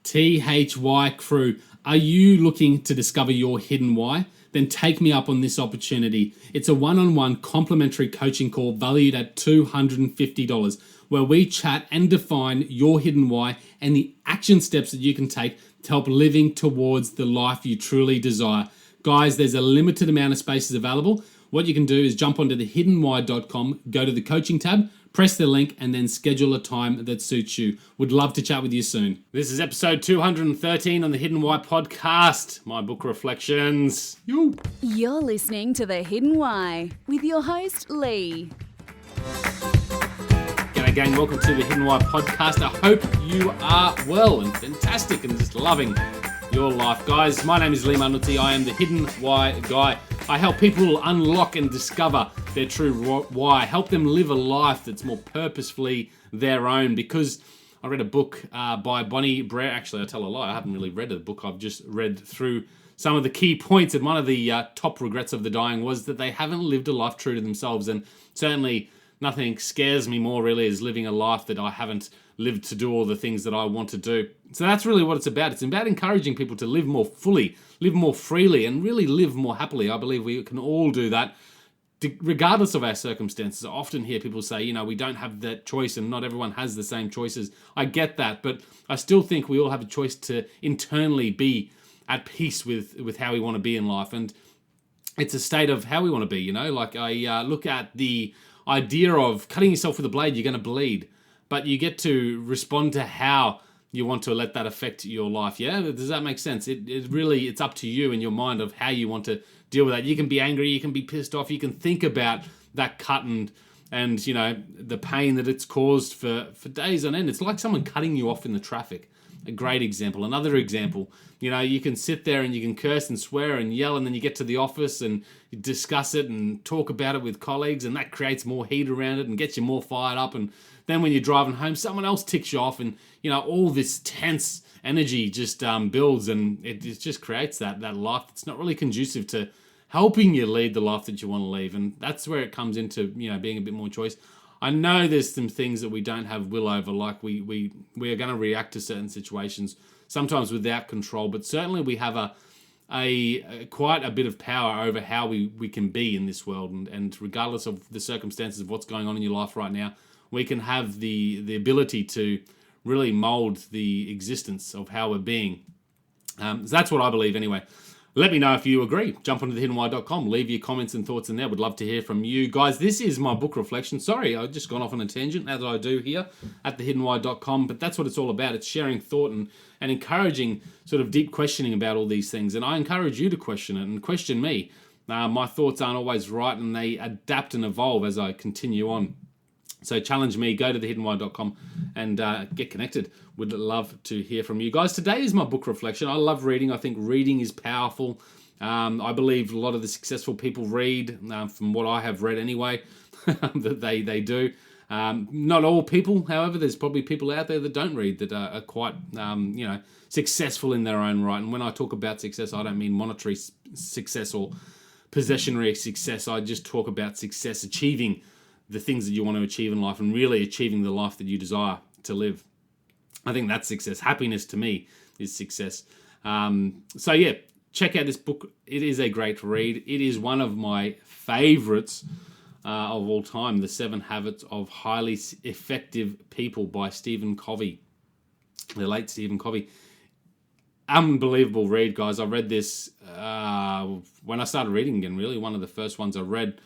THY crew, are you looking to discover your hidden why? Then take me up on this opportunity. It's a one-on-one complimentary coaching call valued at $250, where we chat and define your hidden why and the action steps that you can take to help living towards the life you truly desire. Guys, there's a limited amount of spaces available. What you can do is jump onto thehiddenwhy.com, go to the coaching tab, press the link, and then schedule a time that suits you. Would love to chat with you soon. This is episode 213 on the Hidden Why podcast, my book reflections. You're listening to The Hidden Why with your host, Lee. G'day gang, welcome to the Hidden Why podcast. I hope you are well and fantastic and just loving your life. Guys, my name is Lee Manuti. I am the Hidden Why guy. I help people unlock and discover their true why, help them live a life that's more purposefully their own, because I read a book by Bonnie Brer. Actually, I tell a lie, I haven't really read the book. I've just read through some of the key points, and one of the top regrets of the dying was that they haven't lived a life true to themselves, and certainly nothing scares me more really is living a life that I haven't lived to do all the things that I want to do. So that's really what it's about. It's about encouraging people to live more fully, live more freely, and really live more happily. I believe we can all do that regardless of our circumstances. I often hear people say, we don't have that choice and not everyone has the same choices. I get that, but I still think we all have a choice to internally be at peace with how we want to be in life. And it's a state of how we want to be, Like I look at the idea of cutting yourself with a blade, you're going to bleed. But you get to respond to how you want to let that affect your life. Yeah, does that make sense? It's up to you in your mind of how you want to deal with that. You can be angry, you can be pissed off, you can think about that cut and the pain that it's caused for days on end. It's like someone cutting you off in the traffic. A great example. Another example, you can sit there and you can curse and swear and yell, and then you get to the office and you discuss it and talk about it with colleagues, and that creates more heat around it and gets you more fired up. And then when you're driving home, someone else ticks you off, and all this tense energy just builds, and it just creates that life that's not really conducive to helping you lead the life that you want to live. And that's where it comes into being a bit more choice. I know there's some things that we don't have will over, like we are going to react to certain situations, sometimes without control, but certainly we have a quite a bit of power over how we can be in this world, and regardless of the circumstances of what's going on in your life right now, we can have the ability to really mold the existence of how we're being. So that's what I believe anyway. Let me know if you agree. Jump onto thehiddenwhy.com. Leave your comments and thoughts in there. Would love to hear from you. Guys, this is my book reflection. Sorry, I've just gone off on a tangent, as I do here at thehiddenwhy.com. But that's what it's all about. It's sharing thought and encouraging sort of deep questioning about all these things. And I encourage you to question it and question me. My thoughts aren't always right, and they adapt and evolve as I continue on. So challenge me, go to thehiddenwhy.com and get connected. Would love to hear from you guys. Today is my book reflection. I love reading. I think reading is powerful. I believe a lot of the successful people read, from what I have read anyway, that they do. Not all people, however, there's probably people out there that don't read that are quite, successful in their own right. And when I talk about success, I don't mean monetary success or possessionary success. I just talk about success, achieving the things that you want to achieve in life and really achieving the life that you desire to live. I think that's success. Happiness to me is success. So yeah, check out this book. It is a great read. It is one of my favorites of all time, The 7 Habits of Highly Effective People by Stephen Covey, the late Stephen Covey. Unbelievable read, guys. I read this when I started reading again, really. One of the first ones I read,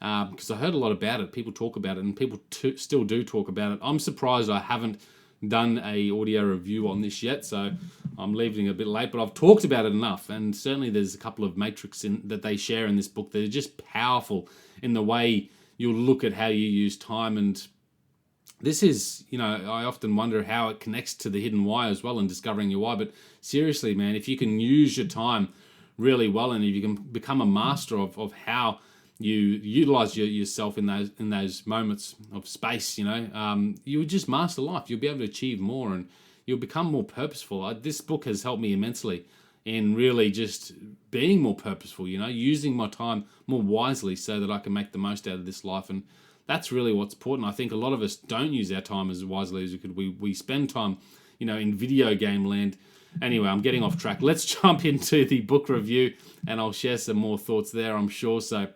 because I heard a lot about it. People talk about it, and people still do talk about it. I'm surprised I haven't done a audio review on this yet, so I'm leaving a bit late, but I've talked about it enough, and certainly there's a couple of matrix that they share in this book that are just powerful in the way you'll look at how you use time. And this is, I often wonder how it connects to the hidden why as well, and discovering your why. But seriously, man, if you can use your time really well, and if you can become a master of how you utilize yourself in those moments of space, you would just master life. You'll be able to achieve more, and you'll become more purposeful. This book has helped me immensely in really just being more purposeful, using my time more wisely so that I can make the most out of this life. And that's really what's important. I think a lot of us don't use our time as wisely as we could. We spend time in video game land. Anyway, I'm getting off track. Let's jump into the book review, and I'll share some more thoughts there, I'm sure. So,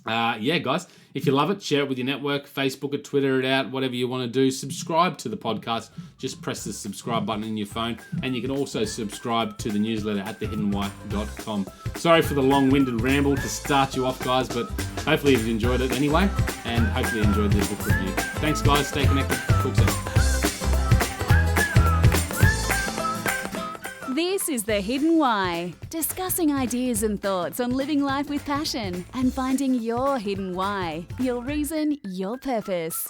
guys, if you love it, share it with your network, Facebook it, Twitter it out, whatever you want to do. Subscribe to the podcast. Just press the subscribe button in your phone, and you can also subscribe to the newsletter at thehiddenwhy.com. Sorry for the long-winded ramble to start you off, guys, but hopefully you've enjoyed it anyway, and hopefully you enjoyed the book review. Thanks, guys. Stay connected. Talk soon. This is The Hidden Why, discussing ideas and thoughts on living life with passion and finding your hidden why, your reason, your purpose.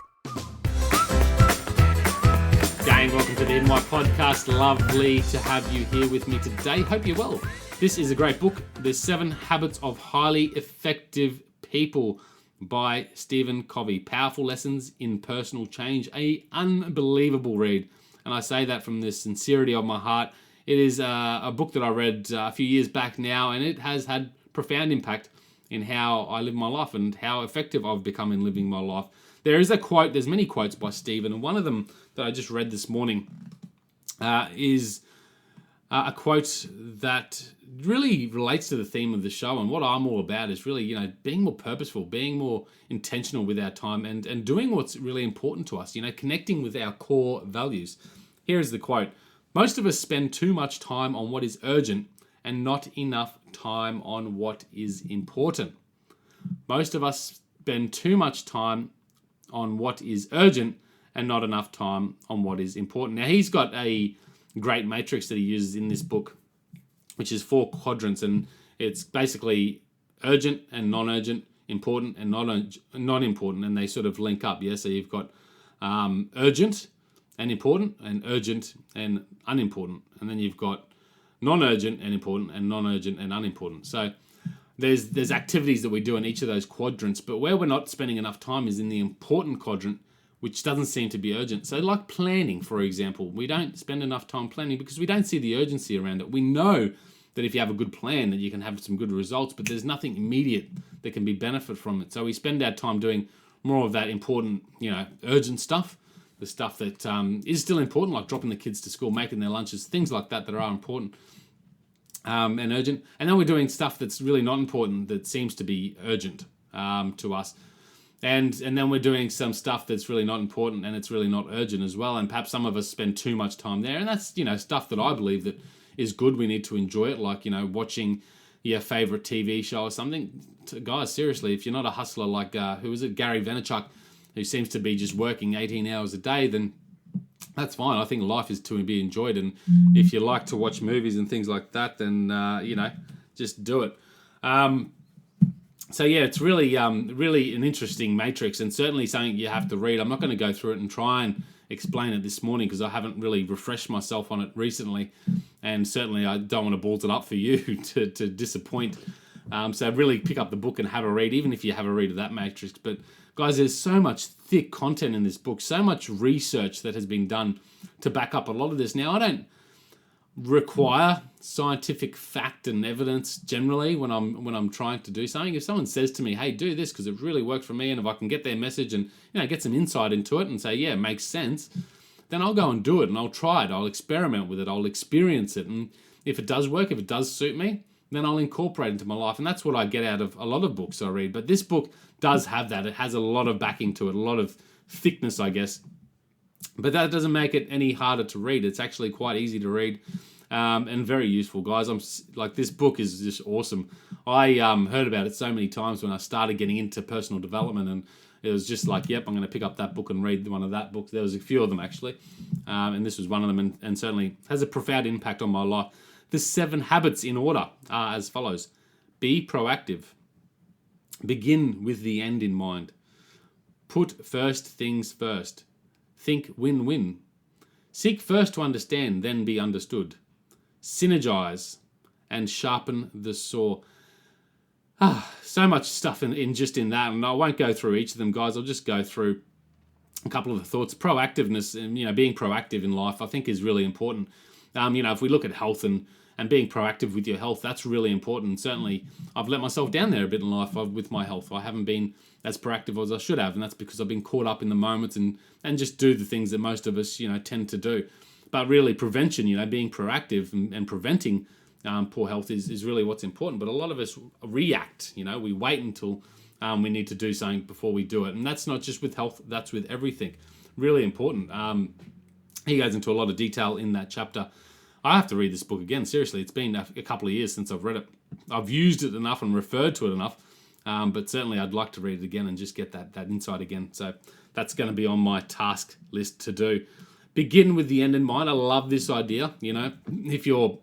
Gang, welcome to the Hidden Why podcast. Lovely to have you here with me today. Hope you're well. This is a great book, The 7 Habits of Highly Effective People by Stephen Covey. Powerful lessons in personal change. An unbelievable read. And I say that from the sincerity of my heart. It is a book that I read a few years back now, and it has had profound impact in how I live my life and how effective I've become in living my life. There is a quote, there's many quotes by Stephen, and one of them that I just read this morning is a quote that really relates to the theme of the show, and what I'm all about is really, being more purposeful, being more intentional with our time, and doing what's really important to us, connecting with our core values. Here is the quote. Most of us spend too much time on what is urgent and not enough time on what is important. Most of us spend too much time on what is urgent and not enough time on what is important. Now, he's got a great matrix that he uses in this book, which is 4 quadrants, and it's basically urgent and non-urgent, important and not important, and they sort of link up. Yeah, so you've got urgent and important, and urgent and unimportant, and then you've got non-urgent and important, and non-urgent and unimportant. So there's activities that we do in each of those quadrants, but where we're not spending enough time is in the important quadrant, which doesn't seem to be urgent. So like planning, for example, we don't spend enough time planning because we don't see the urgency around it. We know that if you have a good plan, that you can have some good results, but there's nothing immediate that can be benefit from it. So we spend our time doing more of that important, urgent stuff, the stuff that is still important, like dropping the kids to school, making their lunches, things like that are important and urgent. And then we're doing stuff that's really not important that seems to be urgent to us. And then we're doing some stuff that's really not important and it's really not urgent as well. And perhaps some of us spend too much time there. And that's, stuff that I believe that is good. We need to enjoy it, like, watching your favorite TV show or something. Guys, seriously, if you're not a hustler like, Gary Vaynerchuk, who seems to be just working 18 hours a day, then that's fine. I think life is to be enjoyed. And if you like to watch movies and things like that, then, just do it. It's really an interesting matrix, and certainly something you have to read. I'm not going to go through it and try and explain it this morning because I haven't really refreshed myself on it recently. And certainly I don't want to balls it up for you to disappoint. So really pick up the book and have a read, even if you have a read of that matrix. But guys, there's so much thick content in this book, so much research that has been done to back up a lot of this. Now, I don't require scientific fact and evidence generally when I'm trying to do something. If someone says to me, hey, do this because it really worked for me, and if I can get their message and get some insight into it and say, yeah, it makes sense, then I'll go and do it, and I'll try it, I'll experiment with it, I'll experience it, and if it does work, if it does suit me, then I'll incorporate it into my life. And that's what I get out of a lot of books I read. But this book does have that. It has a lot of backing to it, a lot of thickness, I guess. But that doesn't make it any harder to read. It's actually quite easy to read and very useful, guys. This book is just awesome. I heard about it so many times when I started getting into personal development, and it was just like, yep, I'm going to pick up that book and read one of that book. There was a few of them, actually. And this was one of them, and certainly has a profound impact on my life. The 7 habits in order are as follows. Be proactive. Begin with the end in mind. Put first things first. Think win-win. Seek first to understand, then be understood. Synergize and sharpen the saw. So much stuff in that, and I won't go through each of them, guys. I'll just go through a couple of the thoughts. Proactiveness and being proactive in life, I think, is really important. If we look at health and being proactive with your health, that's really important. And certainly, I've let myself down there a bit in life with my health. I haven't been as proactive as I should have, and that's because I've been caught up in the moments and just do the things that most of us, tend to do. But really prevention, being proactive and preventing poor health is really what's important. But a lot of us react, we wait until we need to do something before we do it. And that's not just with health, that's with everything. Really important. He goes into a lot of detail in that chapter. I have to read this book again. Seriously, it's been a couple of years since I've read it. I've used it enough and referred to it enough. But certainly I'd like to read it again and just get that insight again. So that's going to be on my task list to do. Begin with the end in mind. I love this idea. If you're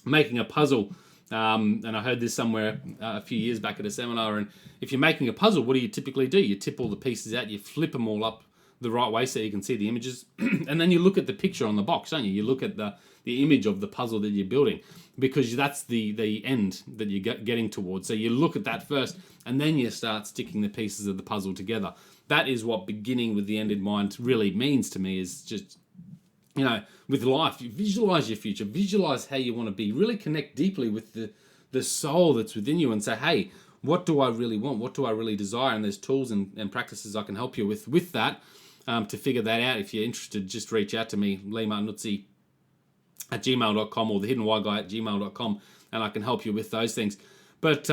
making a puzzle, and I heard this somewhere a few years back at a seminar, and if you're making a puzzle, what do you typically do? You tip all the pieces out, you flip them all up the right way so you can see the images, and then you look at the picture on the box, don't you? You look at the image of the puzzle that you're building, because that's the end that you're getting towards. So you look at that first, and then you start sticking the pieces of the puzzle together. That is what beginning with the end in mind really means to me, is just, with life, you visualize your future, visualize how you want to be, really connect deeply with the soul that's within you and say, hey, what do I really want? What do I really desire? And there's tools and practices I can help you with that, to figure that out. If you're interested, just reach out to me, leemartinuzzi@gmail.com or thehiddenwhyguy@gmail.com, and I can help you with those things. But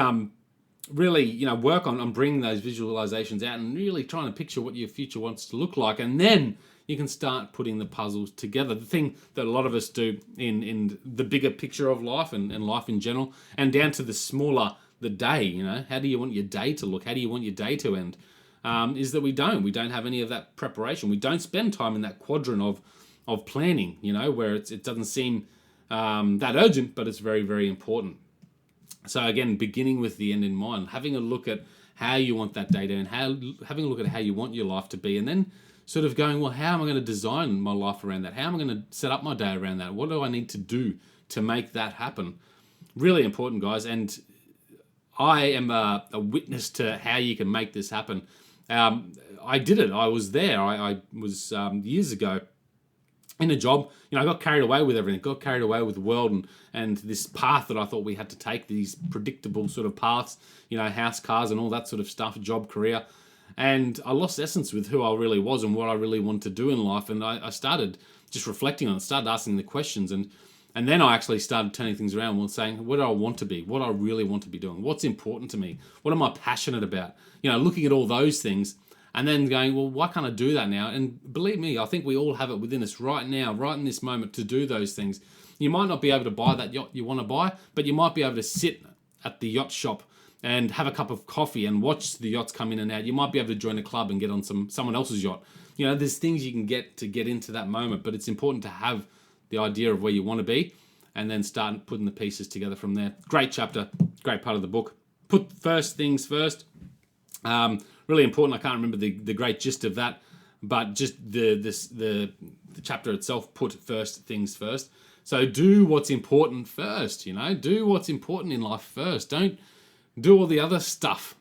really, work on bringing those visualizations out and really trying to picture what your future wants to look like. And then you can start putting the puzzles together. The thing that a lot of us do in the bigger picture of life and life in general, and down to the smaller, the day, how do you want your day to look? How do you want your day to end? Is that we don't have any of that preparation. We don't spend time in that quadrant of planning, where it doesn't seem that urgent, but it's very, very important. So again, beginning with the end in mind, having a look at how you want that day to end, having a look at how you want your life to be, and then sort of going, well, how am I going to design my life around that? How am I going to set up my day around that? What do I need to do to make that happen? Really important, guys. And I am a witness to how you can make this happen. I did it. I was there. I was years ago in a job. I got carried away with everything. Got carried away with the world and this path that I thought we had to take, these predictable sort of paths, house, cars and all that sort of stuff, job, career. And I lost essence with who I really was and what I really wanted to do in life. And I started just reflecting on it, started asking the questions. And then I actually started turning things around and saying, what do I want to be? What do I really want to be doing? What's important to me? What am I passionate about? Looking at all those things and then going, well, why can't I do that now? And believe me, I think we all have it within us right now, right in this moment, to do those things. You might not be able to buy that yacht you want to buy, but you might be able to sit at the yacht shop and have a cup of coffee and watch the yachts come in and out. You might be able to join a club and get on someone else's yacht. There's things you can get to get into that moment, but it's important to have the idea of where you want to be and then start putting the pieces together from there. Great chapter, great part of the book. Put first things first. Really important. I can't remember the great gist of that, but just the chapter itself, put first things first. So do what's important first, do what's important in life first. Don't do all the other stuff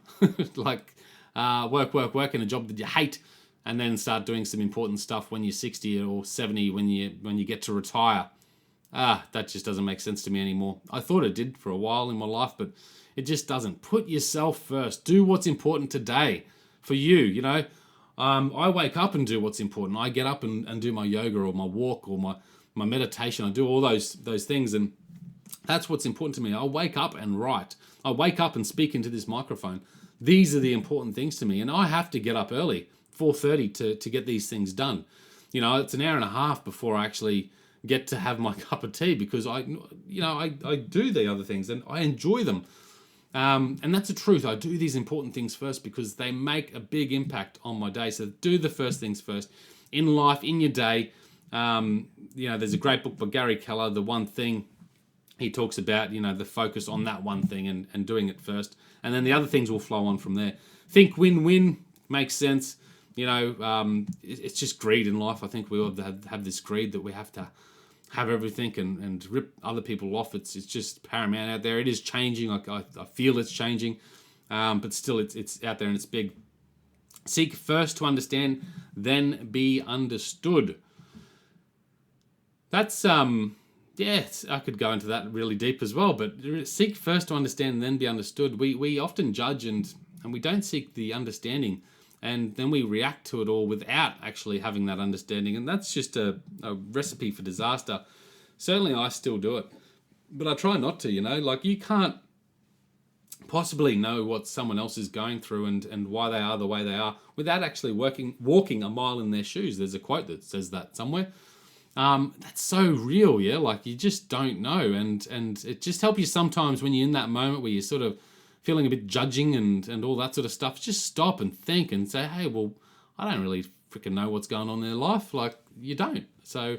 like work in a job that you hate, and then start doing some important stuff when you're 60 or 70 when you get to retire. That just doesn't make sense to me anymore. I thought it did for a while in my life, but it just doesn't. Put yourself first. Do what's important today for you. I wake up and do what's important. I get up and do my yoga or my walk or my meditation. I do all those things, and that's what's important to me. I wake up and write. I wake up and speak into this microphone. These are the important things to me, and I have to get up early, 4:30, to get these things done. It's an hour and a half before I actually get to have my cup of tea, because I do the other things and I enjoy them. And that's the truth. I do these important things first because they make a big impact on my day. So do the first things first in life, in your day. There's a great book by Gary Keller, The One Thing. He talks about, the focus on that one thing and doing it first. And then the other things will flow on from there. Think win-win, makes sense. It's just greed in life. I think we all have this greed that we have to have everything and rip other people off. It's just paramount out there. It is changing. I feel it's changing, but still it's out there and it's big. Seek first to understand, then be understood. That's I could go into that really deep as well, but seek first to understand, then be understood. We often judge and we don't seek the understanding and then we react to it all without actually having that understanding. And that's just a recipe for disaster. Certainly I still do it, but I try not to, like you can't possibly know what someone else is going through and why they are the way they are without actually walking a mile in their shoes. There's a quote that says that somewhere. That's so real, yeah? Like you just don't know. And it just helps you sometimes when you're in that moment where you're sort of feeling a bit judging and all that sort of stuff. Just stop and think and say, hey, well, I don't really freaking know what's going on in their life. Like you don't. So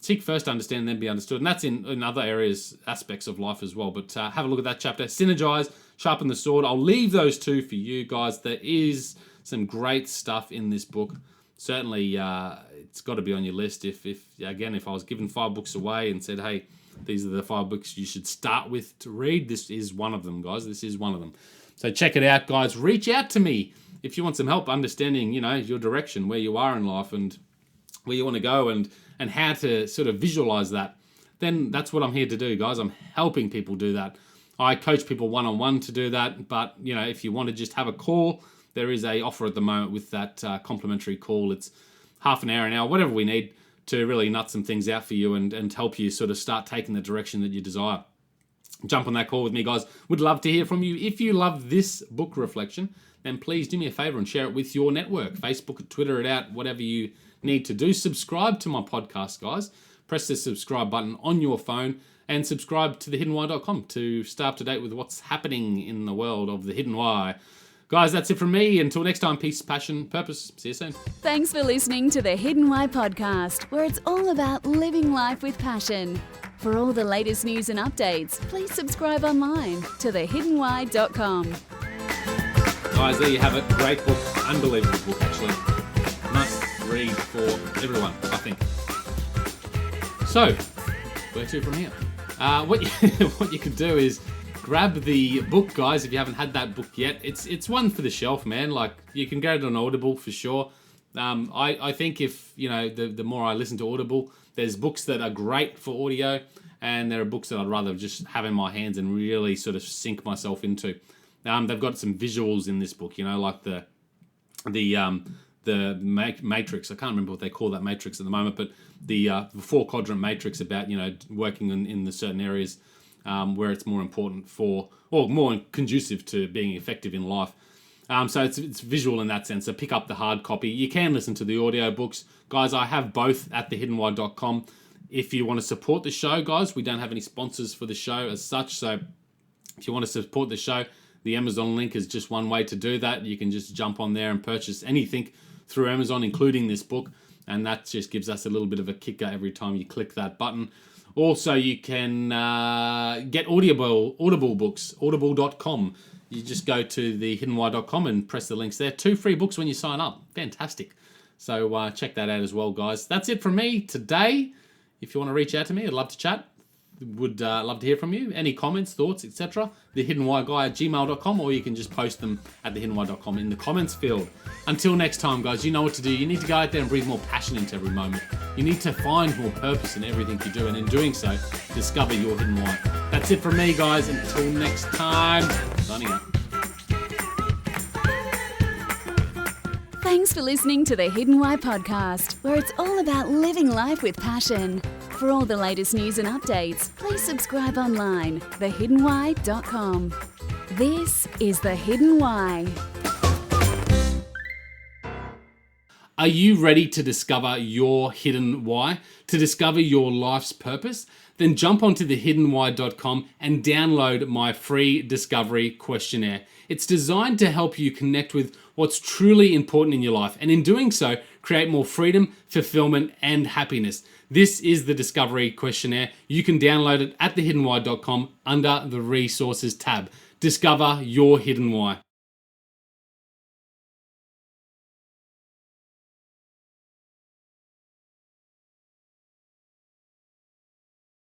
seek first to understand, then be understood. And that's in other aspects of life as well. But have a look at that chapter. Synergize, sharpen the sword. I'll leave those two for you guys. There is some great stuff in this book. Certainly, it's got to be on your list. If I was given 5 books away and said, hey, these are the 5 books you should start with to read, this is one of them, guys. This is one of them. So check it out, guys. Reach out to me if you want some help understanding, your direction, where you are in life and where you want to go and how to sort of visualize that. Then that's what I'm here to do, guys. I'm helping people do that. I coach people one-on-one to do that. But, if you want to just have a call, there is a offer at the moment with that complimentary call. It's half an hour, whatever we need to really nut some things out for you and help you sort of start taking the direction that you desire. Jump on that call with me, guys. Would love to hear from you. If you love this book reflection, then please do me a favor and share it with your network. Facebook, Twitter it out, whatever you need to do. Subscribe to my podcast, guys. Press the subscribe button on your phone and subscribe to thehiddenwhy.com to stay up to date with what's happening in the world of The Hidden Why. Guys, that's it from me. Until next time, peace, passion, purpose. See you soon. Thanks for listening to the Hidden Why podcast, where it's all about living life with passion. For all the latest news and updates, please subscribe online to thehiddenwhy.com. Guys, there you have it. Great book. Unbelievable book, actually. Must read for everyone, I think. So, where to from here? What you could do is grab the book, guys, if you haven't had that book yet. It's one for the shelf, man. Like, you can get it on Audible for sure. I think if, the more I listen to Audible, there's books that are great for audio, and there are books that I'd rather just have in my hands and really sort of sink myself into. They've got some visuals in this book, like the matrix. I can't remember what they call that matrix at the moment, but the 4-quadrant matrix about, working in the certain areas where it's more important for, or more conducive to being effective in life. So it's visual in that sense. So pick up the hard copy. You can listen to the audio books. Guys, I have both at thehiddenwhy.com. If you want to support the show, guys, we don't have any sponsors for the show as such. So if you want to support the show, the Amazon link is just one way to do that. You can just jump on there and purchase anything through Amazon, including this book. And that just gives us a little bit of a kicker every time you click that button. Also, you can get Audible books, audible.com. You just go to thehiddenwhy.com and press the links there. 2 free books when you sign up. Fantastic. So check that out as well, guys. That's it from me today. If you want to reach out to me, I'd love to chat. Would love to hear from you. Any comments, thoughts, etc. thehiddenwhyguy@gmail.com, or you can just post them at thehiddenwhy.com in the comments field. Until next time, guys, you know what to do. You need to go out there and breathe more passion into every moment. You need to find more purpose in everything you do, and in doing so, discover your hidden why. That's it from me, guys. Until next time, signing out. Thanks for listening to the Hidden Why podcast, where it's all about living life with passion. For all the latest news and updates, please subscribe online, thehiddenwhy.com. This is The Hidden Why. Are you ready to discover your hidden why? To discover your life's purpose? Then jump onto thehiddenwhy.com and download my free discovery questionnaire. It's designed to help you connect with what's truly important in your life, and in doing so, create more freedom, fulfillment, and happiness. This is the Discovery Questionnaire. You can download it at thehiddenwhy.com under the Resources tab. Discover your hidden why.